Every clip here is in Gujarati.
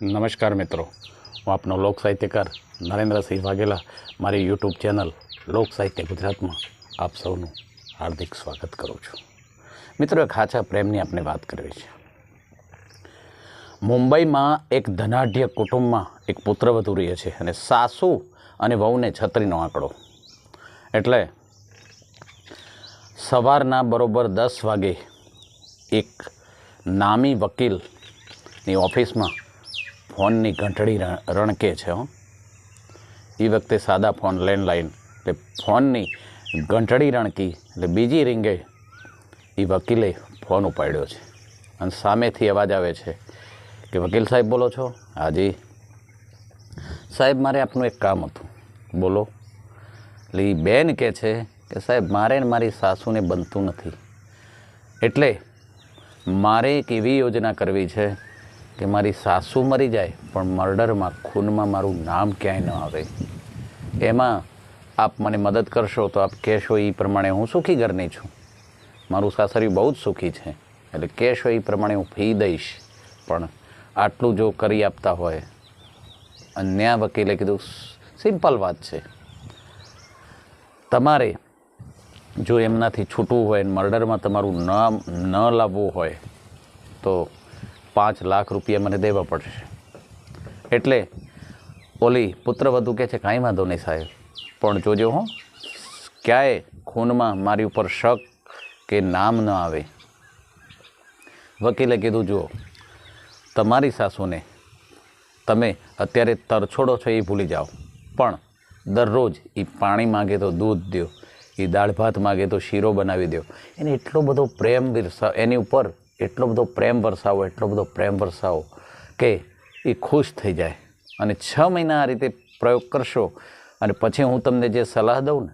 નમસ્કાર મિત્રો, હું આપનો લોક સાહિત્યકાર નરેન્દ્રસિંહ વાઘેલા મારી યુટ્યુબ ચેનલ લોક સાહિત્ય ગુજરાતમાં આપ સૌનું હાર્દિક સ્વાગત કરું છું. મિત્રો, એક સાચા પ્રેમની આપણે વાત કરવી છે. મુંબઈમાં એક ધનાઢ્ય કુટુંબમાં એક પુત્રવધુ રહે છે અને સાસુ અને વહુને છત્રીનો આંકડો. એટલે સવારના બરોબર 10 વાગે એક નામી વકીલની ઓફિસમાં ફોનની ઘંટડી રણકે છે. એ વખતે સાદા ફોન લેન્ડલાઇન, એટલે ફોનની ઘંટડી રણકી એટલે બીજી રીંગે એ વકીલે ફોન ઉપાડ્યો છે અને સામેથી અવાજ આવે છે કે વકીલ સાહેબ બોલો છો? હાજી સાહેબ, મારે આપનું એક કામ હતું. બોલો. એટલે એ બેન કહે છે કે સાહેબ, મારે ને મારી સાસુને બનતું નથી, એટલે મારે એક એવી યોજના કરવી છે કે મારી સાસુ મરી જાય પણ મર્ડરમાં, ખૂનમાં મારું નામ ક્યાંય ન આવે. એમાં આપ મને મદદ કરશો તો આપ કહેશો એ પ્રમાણે હું સુખી ઘરની છું. મારું સાસરિયું બહુ જ સુખી છે, એટલે કહેશો એ પ્રમાણે હું ફી દઈશ. પણ આટલું જો કરી આપતા હોય. અન્ય વકીલે કીધું સિમ્પલ વાત છે, તમારે જો એમનાથી છૂટવું હોય ને મર્ડરમાં તમારું નામ ન લાવવું હોય તો 5 લાખ રૂપિયા મને દેવા પડશે. એટલે ઓલી પુત્રવધુ કહે છે કાંઈ વાંધો નહીં સાહેબ, પણ જોજો હો, ક્યાંય ખૂનમાં મારી ઉપર શક કે નામ ન આવે. વકીલે કીધું જુઓ, તમારી સાસુને તમે અત્યારે તરછોડો છો એ ભૂલી જાઓ, પણ દરરોજ એ પાણી માગે તો દૂધ દો, એ દાળ ભાત માગે તો શીરો બનાવી દો. એને એટલો બધો પ્રેમ એની ઉપર એટલો બધો પ્રેમ વરસાવો કે એ ખુશ થઈ જાય. અને 6 મહિના આ રીતે પ્રયોગ કરશો અને પછી હું તમને જે સલાહ દઉં ને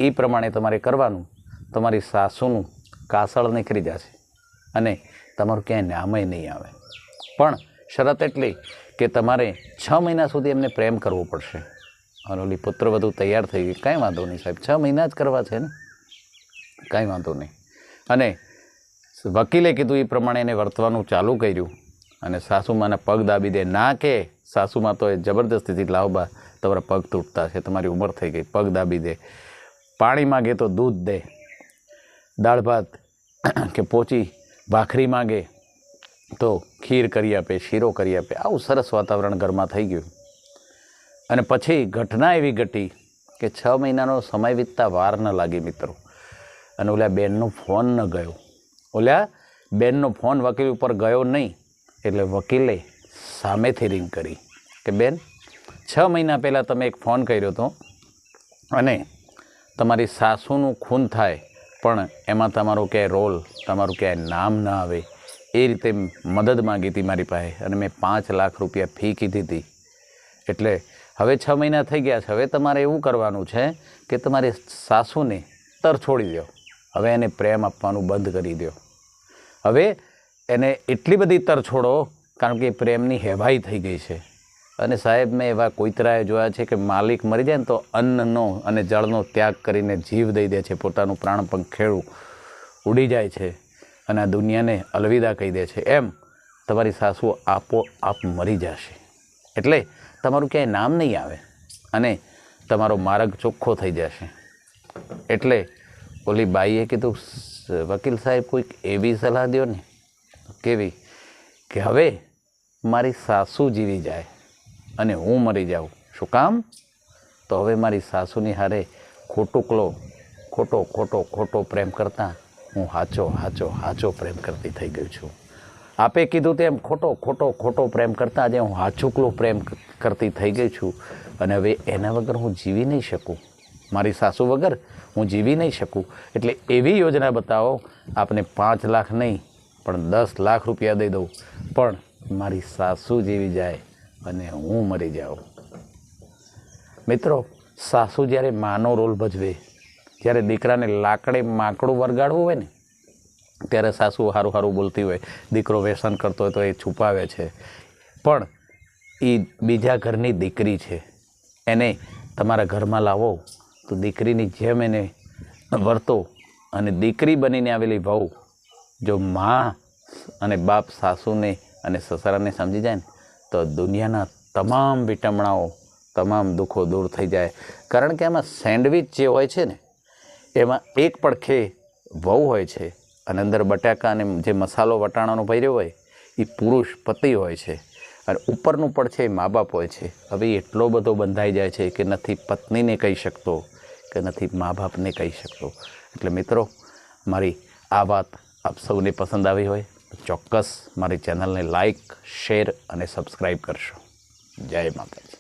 એ પ્રમાણે તમારે કરવાનું. તમારી સાસુનું કાસળ નીકળી જશે અને તમારું ક્યાંય નામય નહીં આવે. પણ શરત એટલી કે તમારે 6 મહિના સુધી એમને પ્રેમ કરવો પડશે. અને ઓલી પુત્રવધુ તૈયાર થઈ ગઈ. કાંઈ વાંધો નહીં સાહેબ, 6 મહિના જ કરવા છે ને, કાંઈ વાંધો નહીં. અને વકીલે કીધું એ પ્રમાણે એને વર્તવાનું ચાલુ કર્યું અને સાસુમાના પગ દાબી દે. ના કે સાસુમાં તો એ જબરદસ્તીથી લાવબા, તમારા પગ તૂટતા છે, તમારી ઉંમર થઈ ગઈ, પગ દાબી દે. પાણી માગે તો દૂધ દે, દાળ ભાત કે પોચી ભાખરી માગે તો ખીર કરી આપે, શીરો કરી આપે. આવું સરસ વાતાવરણ ઘરમાં થઈ ગયું. અને પછી ઘટના એવી ઘટી કે 6 મહિનાનો સમય વીતતા વાર ન લાગી મિત્રો. અને ઓલા બેનનો ફોન ન ગયો. ઓલા બેનનો ફોન વકીલ ઉપર ગયો નહીં, એટલે વકીલે સામેથી રિંગ કરી કે બેન, 6 મહિના પહેલાં તમે એક ફોન કર્યો હતો અને તમારી સાસુનું ખૂન થાય પણ એમાં તમારો ક્યાંય રોલ, તમારું ક્યાંય નામ ન આવે એ રીતે મદદ માગી હતી મારી પાસે, અને મેં 5 લાખ રૂપિયા ફી કીધી હતી. એટલે હવે 6 મહિના થઈ ગયા છે. હવે તમારે એવું કરવાનું છે કે તમારી સાસુને તરછોડી દો. હવે એને પ્રેમ આપવાનું બંધ કરી દો. હવે એને એટલી બધી તરછોડો કારણ કે પ્રેમની હેવાઈ થઈ ગઈ છે. અને સાહેબ, મેં એવા કોઈતરાએ જોયા છે કે માલિક મરી જાય ને તો અન્નનો અને જળનો ત્યાગ કરીને જીવ દઈ દે છે, પોતાનું પ્રાણ પંખેડું ઉડી જાય છે અને આ દુનિયાને અલવિદા કહી દે છે. એમ તમારી સાસુ આપોઆપ મરી જશે. એટલે તમારું ક્યાંય નામ નહીં આવે અને તમારો માર્ગ ચોખ્ખો થઈ જશે. એટલે ઓલી બાઈએ કીધું વકીલ સાહેબ, કોઈક એવી સલાહ દો ને. કેવી? કે હવે મારી સાસુ જીવી જાય અને હું મરી જાઉં. શું કામ? તો હવે મારી સાસુની હારે ખોટો પ્રેમ કરતાં હું હાચો પ્રેમ કરતી થઈ ગઈ છું. આપે કીધું તેમ ખોટો પ્રેમ કરતાં આજે હું હાચુકલો પ્રેમ કરતી થઈ ગઈ છું. અને હવે એના વગર હું જીવી નહીં શકું, મારી સાસુ વગર હું જીવી નહીં શકું. એટલે એવી યોજના બતાવો, આપને 5 લાખ નહીં પણ 10 લાખ રૂપિયા દઈ દઉં, પણ મારી સાસુ જીવી જાય અને હું મરી જાઉં. મિત્રો, સાસુ જ્યારે માનો રોલ ભજવે, જ્યારે દીકરાને લાકડે માકડું વરગાડવું હોય ને ત્યારે સાસુ સારું બોલતી હોય. દીકરો વ્યસન કરતો હોય તો એ છુપાવે છે, પણ એ બીજા ઘરની દીકરી છે, એને તમારા ઘરમાં લાવો તો દીકરીની જેમ એને વર્તો. અને દીકરી બનીને આવેલી વહુ જો મા અને બાપ સાસુને અને સસરાને સમજી જાય ને તો તો દુનિયાના તમામ વિટમણાઓ, તમામ દુઃખો દૂર થઈ જાય. કારણ કે આમાં સેન્ડવિચ જે હોય છે ને, એમાં એક પડખે વહુ હોય છે અને અંદર બટાકા અને જે મસાલો વટાણાનો ભર્યો હોય એ પુરુષ પતિ હોય છે, અને ઉપરનું પડખે મા બાપ હોય છે. હવે એટલો બધો બંધાઈ જાય છે કે નથી પત્નીને કહી શકતો કે નથી મા બાપને કહી શકતો. એટલે મિત્રો, મારી આ વાત આપ સૌને પસંદ આવી હોય તો ચોક્કસ મારી ચેનલને લાઈક, શેર અને સબસ્ક્રાઈબ કરશો. જય માતાજી.